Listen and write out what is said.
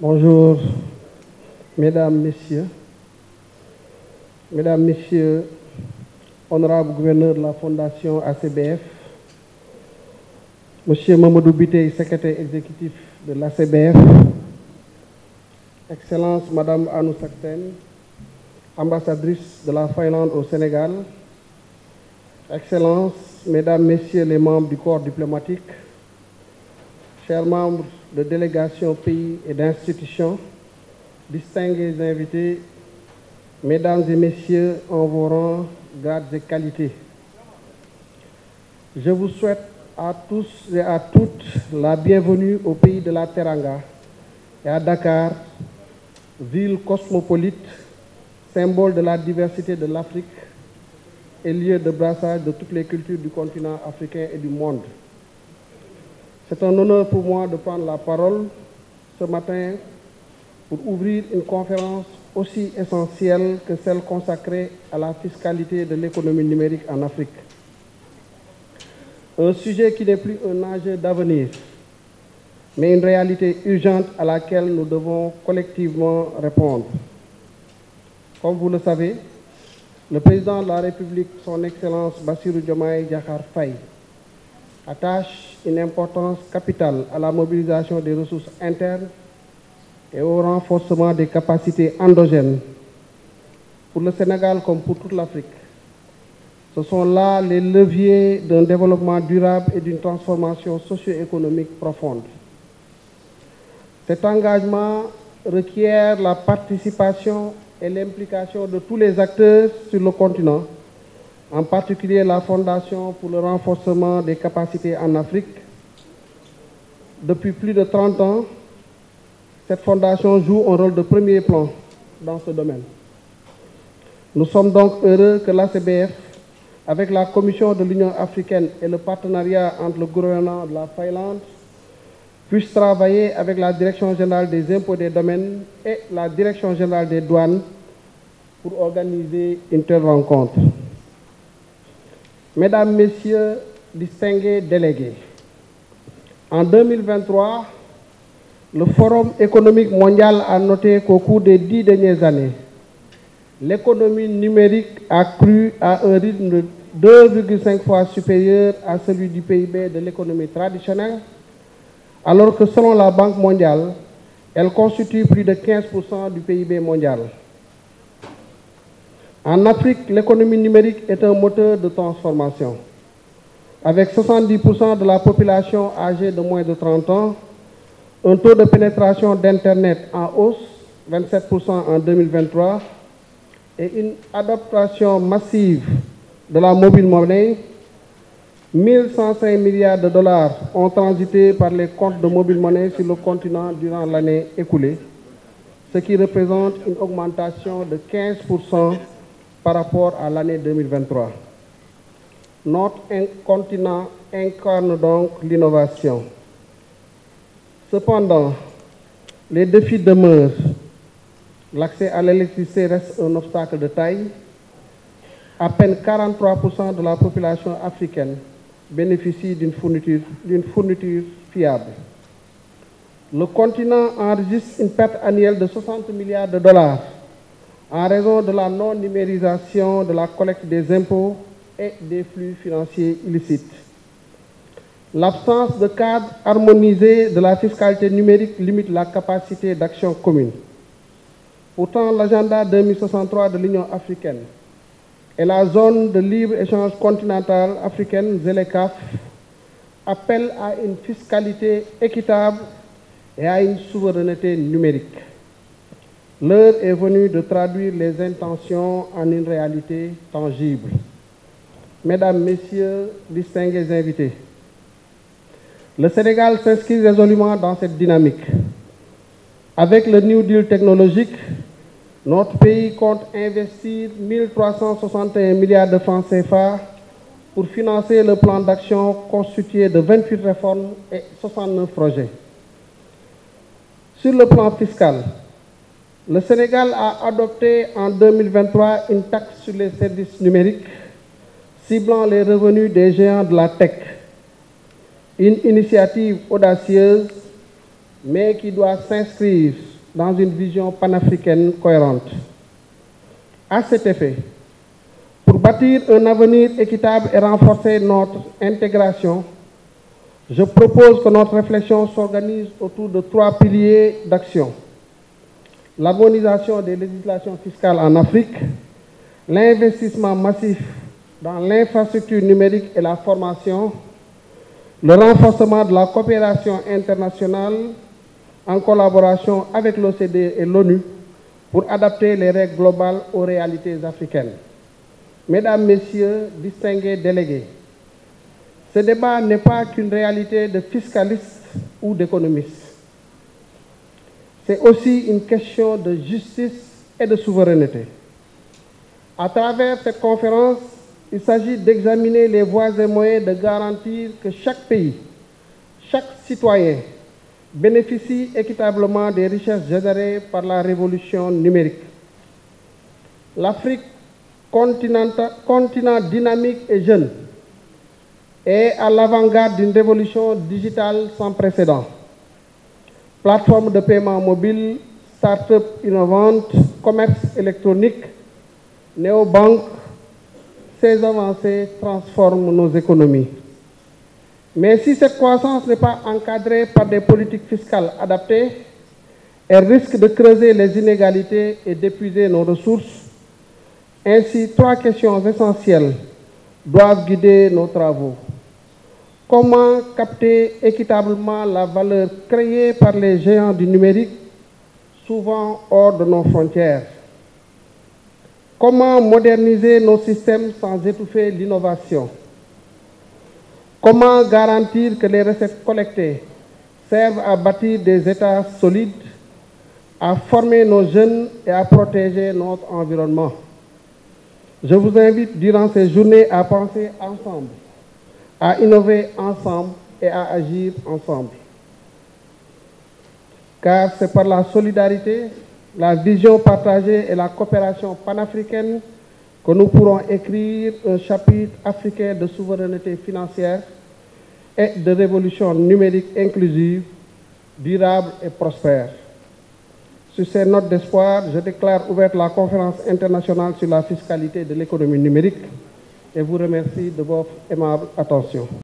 Bonjour, Mesdames, Messieurs, honorables gouverneurs de la Fondation ACBF, Monsieur Mamadou Biteye, secrétaire exécutif de l'ACBF, Excellence Madame Anou Sakten, ambassadrice de la Finlande au Sénégal, Excellences, Mesdames, Messieurs les membres du corps diplomatique, chers membres de délégations, pays et d'institutions, distingués invités, Mesdames et Messieurs en vos rangs, grades et qualités, je vous souhaite à tous et à toutes la bienvenue au pays de la Teranga et à Dakar, ville cosmopolite, symbole de la diversité de l'Afrique et lieu de brassage de toutes les cultures du continent africain et du monde. C'est un honneur pour moi de prendre la parole ce matin pour ouvrir une conférence aussi essentielle que celle consacrée à la fiscalité de l'économie numérique en Afrique. Un sujet qui n'est plus un enjeu d'avenir, mais une réalité urgente à laquelle nous devons collectivement répondre. Comme vous le savez, le président de la République, son Excellence Bassirou Diomaye Diakhar Faye, attache une importance capitale à la mobilisation des ressources internes et au renforcement des capacités endogènes. Pour le Sénégal comme pour toute l'Afrique, ce sont là les leviers d'un développement durable et d'une transformation socio-économique profonde. Cet engagement requiert la participation et l'implication de tous les acteurs sur le continent, en particulier la Fondation pour le renforcement des capacités en Afrique. Depuis plus de 30 ans, cette fondation joue un rôle de premier plan dans ce domaine. Nous sommes donc heureux que l'ACBF, avec la Commission de l'Union africaine et le partenariat entre le gouvernement de la Finlande, puisse travailler avec la Direction générale des impôts et des domaines et la Direction générale des douanes pour organiser une telle rencontre. Mesdames, Messieurs, distingués délégués, en 2023, le Forum économique mondial a noté qu'au cours des 10 dernières années, l'économie numérique a cru à un rythme de 2,5 fois supérieur à celui du PIB de l'économie traditionnelle, alors que selon la Banque mondiale, elle constitue plus de 15% du PIB mondial. En Afrique, l'économie numérique est un moteur de transformation. Avec 70% de la population âgée de moins de 30 ans, un taux de pénétration d'Internet en hausse, 27% en 2023, et une adaptation massive de la mobile monnaie, 1105 milliards de dollars ont transité par les comptes de mobile monnaie sur le continent durant l'année écoulée, ce qui représente une augmentation de 15% par rapport à l'année 2023. Notre continent incarne donc l'innovation. Cependant, les défis demeurent. L'accès à l'électricité reste un obstacle de taille. À peine 43% de la population africaine bénéficie d'une fourniture fiable. Le continent enregistre une perte annuelle de 60 milliards de dollars en raison de la non-numérisation de la collecte des impôts et des flux financiers illicites. L'absence de cadre harmonisé de la fiscalité numérique limite la capacité d'action commune. Pourtant, l'agenda 2063 de l'Union africaine et la zone de libre-échange continentale africaine, ZLECAf, appellent à une fiscalité équitable et à une souveraineté numérique. L'heure est venue de traduire les intentions en une réalité tangible. Mesdames, Messieurs, distingués invités, le Sénégal s'inscrit résolument dans cette dynamique. Avec le New Deal technologique, notre pays compte investir 1361 milliards de francs CFA pour financer le plan d'action constitué de 28 réformes et 69 projets. Sur le plan fiscal, le Sénégal a adopté en 2023 une taxe sur les services numériques ciblant les revenus des géants de la tech. Une initiative audacieuse mais qui doit s'inscrire dans une vision panafricaine cohérente. À cet effet, pour bâtir un avenir équitable et renforcer notre intégration, je propose que notre réflexion s'organise autour de 3 piliers d'action. L'harmonisation des législations fiscales en Afrique, l'investissement massif dans l'infrastructure numérique et la formation, le renforcement de la coopération internationale en collaboration avec l'OCDE et l'ONU pour adapter les règles globales aux réalités africaines. Mesdames, Messieurs, distingués délégués, ce débat n'est pas qu'une réalité de fiscalistes ou d'économistes. C'est aussi une question de justice et de souveraineté. À travers cette conférence, il s'agit d'examiner les voies et moyens de garantir que chaque pays, chaque citoyen bénéficie équitablement des richesses générées par la révolution numérique. L'Afrique, continent dynamique et jeune, est à l'avant-garde d'une révolution digitale sans précédent. Plateforme de paiement mobile, start-up innovantes, commerce électronique, néobanques, ces avancées transforment nos économies. Mais si cette croissance n'est pas encadrée par des politiques fiscales adaptées, elle risque de creuser les inégalités et d'épuiser nos ressources. Ainsi, 3 questions essentielles doivent guider nos travaux. Comment capter équitablement la valeur créée par les géants du numérique, souvent hors de nos frontières? Comment moderniser nos systèmes sans étouffer l'innovation? Comment garantir que les recettes collectées servent à bâtir des États solides, à former nos jeunes et à protéger notre environnement? Je vous invite durant ces journées à penser ensemble, à innover ensemble et à agir ensemble. Car c'est par la solidarité, la vision partagée et la coopération panafricaine que nous pourrons écrire un chapitre africain de souveraineté financière et de révolution numérique inclusive, durable et prospère. Sur ces notes d'espoir, je déclare ouverte la conférence internationale sur la fiscalité de l'économie numérique et vous remercie de votre aimable attention.